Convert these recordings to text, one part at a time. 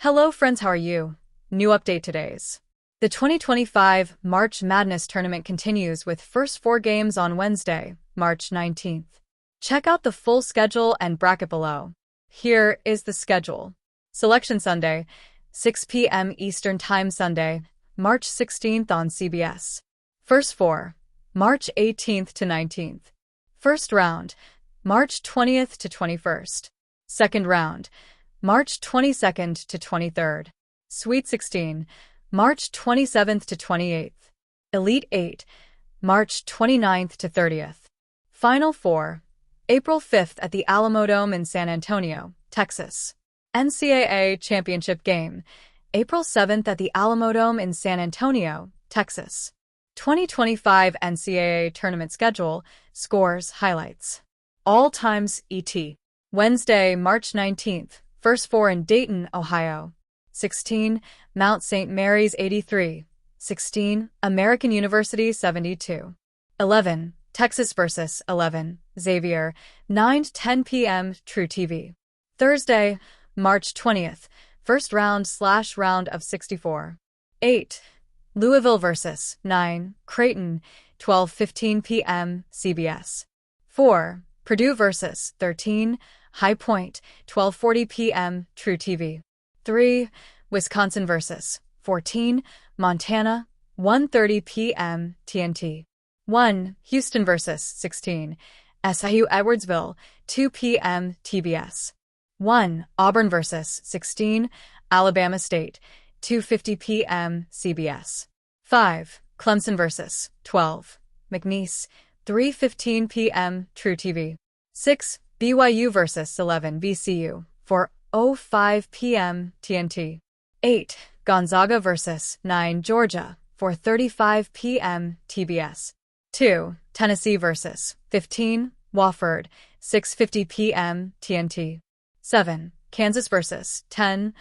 Hello friends, how are you? New update today's. The 2025 March Madness tournament continues with first 4 games on Wednesday, March 19th. Check out the full schedule and bracket below. Here is the schedule. Selection Sunday, 6 p.m. Eastern Time Sunday, March 16th on CBS. First 4, March 18th to 19th. First round, March 20th to 21st. Second round, March 22nd to 23rd. Sweet 16, March 27th to 28th. Elite 8, March 29th to 30th. Final 4, April 5th at the Alamodome in San Antonio, Texas. NCAA Championship Game, April 7th at the Alamodome in San Antonio, Texas. 2025 NCAA Tournament Schedule, Scores, Highlights. All times ET. Wednesday, March 19th, first 4 in Dayton, Ohio. 16, Mount St. Mary's 83. 16, American University 72. 11, Texas vs. 11, Xavier, 9-10 p.m. True TV. Thursday, March 20th, first round of 64. 8, Louisville vs. 9, Creighton, 12:15 p.m. CBS. 4, Purdue vs. 13, High Point, 12:40 p.m. True TV. 3, Wisconsin vs. 14, Montana, 1:30 p.m. TNT. 1, Houston vs. 16, SIU Edwardsville, 2 p.m. TBS. 1, Auburn vs. 16, Alabama State, 2:50 p.m. CBS. 5, Clemson vs. 12, McNeese, 3:15 p.m. True TV. 6, BYU vs. 11 VCU, 4:05 p.m. TNT. 8, Gonzaga vs. 9 Georgia, 4:35 p.m. TBS. 2, Tennessee vs. 15 Wofford, 6:50 p.m. TNT. 7, Kansas vs. 10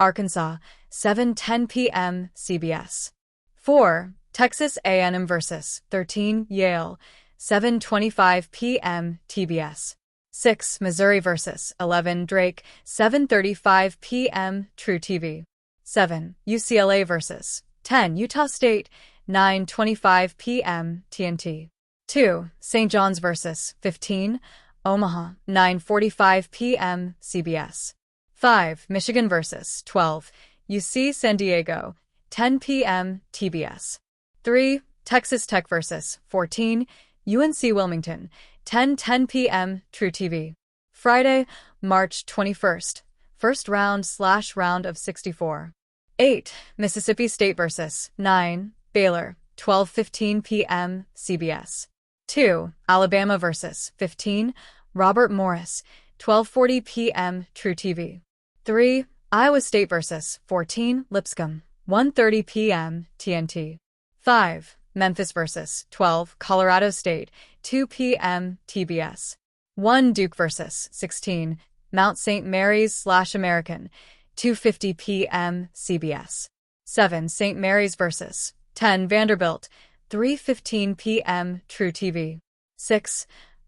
Arkansas, 7:10 p.m. CBS. 4, Texas A&M vs. 13 Yale, 7:25 p.m. TBS. 6, Missouri vs. 11 Drake, 7:35 p.m. True TV. 7, UCLA vs. 10 Utah State, 9:25 p.m. TNT. 2, St. John's vs. 15 Omaha, 9:45 p.m. CBS. 5, Michigan vs. 12 UC San Diego, 10 p.m. TBS. 3, Texas Tech vs. 14 UNC Wilmington, 10:10 p.m. True TV. Friday, March 21st, first round of 64. 8, Mississippi State vs. 9 Baylor, 12:15 p.m. CBS. 2, Alabama vs. 15 Robert Morris, 12:40 p.m. True TV. 3, Iowa State vs. 14 Lipscomb, 1:30 p.m. TNT. 5, Memphis vs. 12 Colorado State, 2 p.m. TBS. 1, Duke vs. 16 Mount St. Mary's/American, 2:50 p.m. CBS. 7, St. Mary's vs. 10 Vanderbilt, 3:15 p.m. True TV. 6,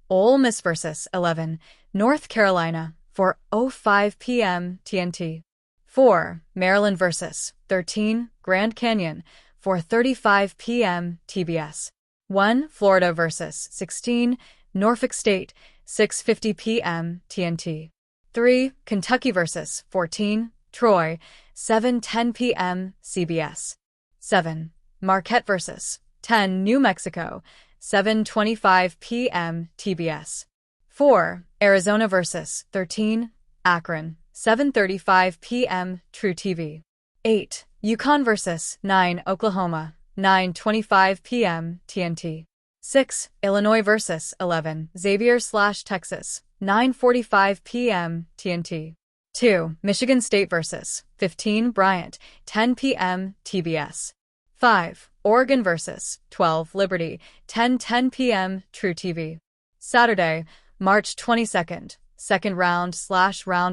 Ole Miss vs. 11 North Carolina, 4:05 p.m. TNT. 4, Maryland vs. 13 Grand Canyon, 4:35 p.m. TBS. 1, Florida vs. 16 Norfolk State, 6:50 p.m. TNT. 3, Kentucky vs. 14 Troy, 7:10 p.m. CBS. 7, Marquette vs. 10 New Mexico, 7:25 p.m. TBS. 4, Arizona vs. 13 Akron, 7:35 p.m. True TV. 8, UConn vs. 9 Oklahoma, 9:25 p.m. TNT. 6, Illinois vs. 11 Xavier/Texas, 9:45 p.m. TNT. 2, Michigan State vs. 15 Bryant, 10 p.m. TBS. 5, Oregon vs. 12 Liberty, 10:10 p.m. True TV. Saturday, March 22nd, second round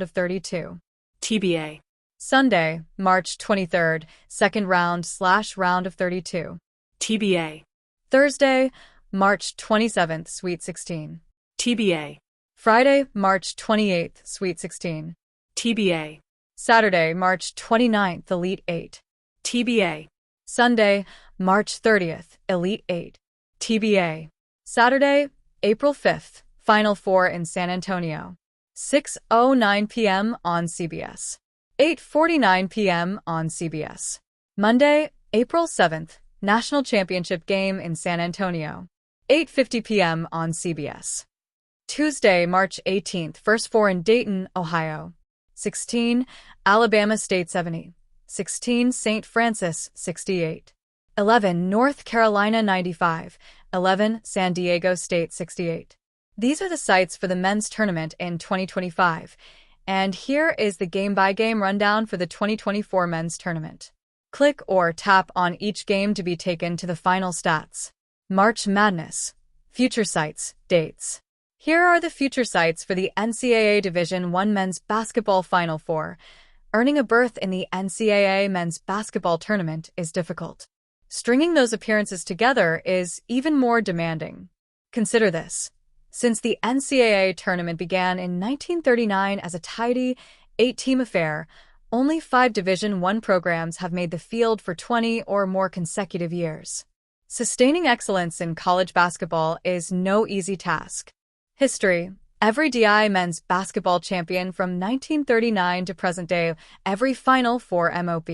of 32. TBA. Sunday, March 23rd, second round of 32. TBA. Thursday, March 27th, Sweet 16. TBA. Friday, March 28th, Sweet 16. TBA. Saturday, March 29th, Elite 8. TBA. Sunday, March 30th, Elite 8. TBA. Saturday, April 5th, Final Four in San Antonio. 6:09 p.m. on CBS. 8:49 p.m. on CBS. Monday, April 7th, National Championship Game in San Antonio. 8:50 p.m. on CBS. Tuesday, March 18th, First Four in Dayton, Ohio. 16, Alabama State 70. 16, St. Francis 68. 11, North Carolina 95. 11, San Diego State 68. These are the sites for the men's tournament in 2025, and here is the game-by-game rundown for the 2024 men's tournament. Click or tap on each game to be taken to the final stats. March Madness. Future sites, dates. Here are the future sites for the NCAA Division I Men's Basketball Final Four. Earning a berth in the NCAA Men's Basketball Tournament is difficult. Stringing those appearances together is even more demanding. Consider this. Since the NCAA tournament began in 1939 as a tidy, 8-team affair, only 5 Division I programs have made the field for 20 or more consecutive years. Sustaining excellence in college basketball is no easy task. History. Every DI men's basketball champion from 1939 to present day, every Final Four MOP.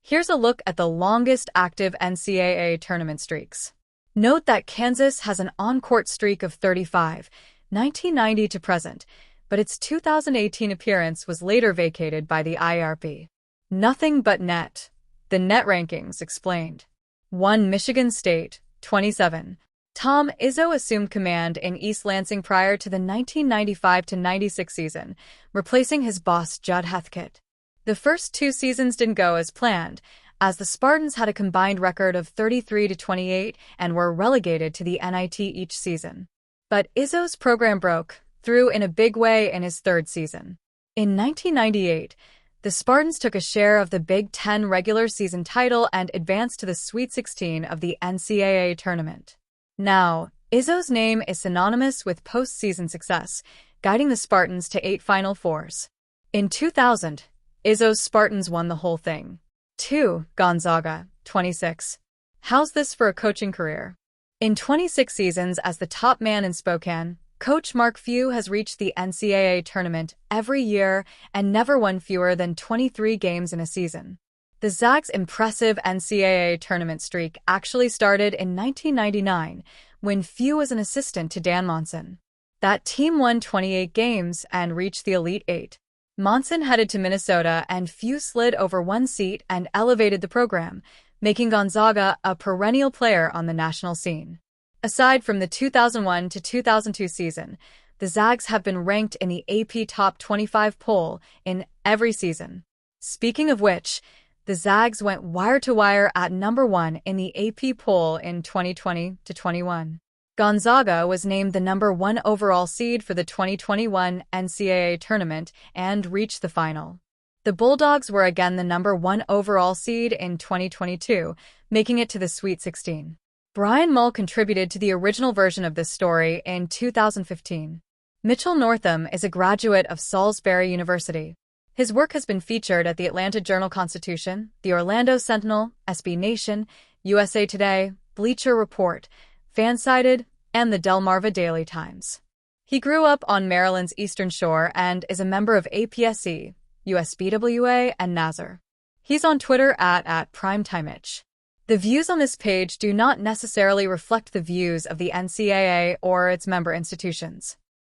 Here's a look at the longest active NCAA tournament streaks. Note that Kansas has an on-court streak of 35, 1990 to present, but its 2018 appearance was later vacated by the IRB. Nothing but net. The net rankings explained. 1. Michigan State, 27. Tom Izzo assumed command in East Lansing prior to the 1995-96 season, replacing his boss Judd Heathcote. The first 2 seasons didn't go as planned, as the Spartans had a combined record of 33-28 and were relegated to the NIT each season. But Izzo's program broke through in a big way in his 3rd season. In 1998, the Spartans took a share of the Big Ten regular season title and advanced to the Sweet 16 of the NCAA tournament. Now, Izzo's name is synonymous with postseason success, guiding the Spartans to 8 Final Fours. In 2000, Izzo's Spartans won the whole thing. 2. Gonzaga, 26. How's this for a coaching career? In 26 seasons as the top man in Spokane, Coach Mark Few has reached the NCAA tournament every year and never won fewer than 23 games in a season. The Zags' impressive NCAA tournament streak actually started in 1999, when Few was an assistant to Dan Monson. That team won 28 games and reached the Elite 8. Monson headed to Minnesota and Few slid over 1 seat and elevated the program, making Gonzaga a perennial player on the national scene. Aside from the 2001 to 2002 season, the Zags have been ranked in the AP Top 25 poll in every season. Speaking of which, the Zags went wire-to-wire at number 1 in the AP poll in 2020 to 21. Gonzaga was named the number 1 overall seed for the 2021 NCAA tournament and reached the final. The Bulldogs were again the number 1 overall seed in 2022, making it to the Sweet 16. Brian Mull contributed to the original version of this story in 2015. Mitchell Northam is a graduate of Salisbury University. His work has been featured at the Atlanta Journal-Constitution, the Orlando Sentinel, SB Nation, USA Today, Bleacher Report, Fansided, and the Delmarva Daily Times. He grew up on Maryland's Eastern Shore and is a member of APSE, USBWA, and NASR. He's on Twitter at PrimetimeItch. The views on this page do not necessarily reflect the views of the NCAA or its member institutions.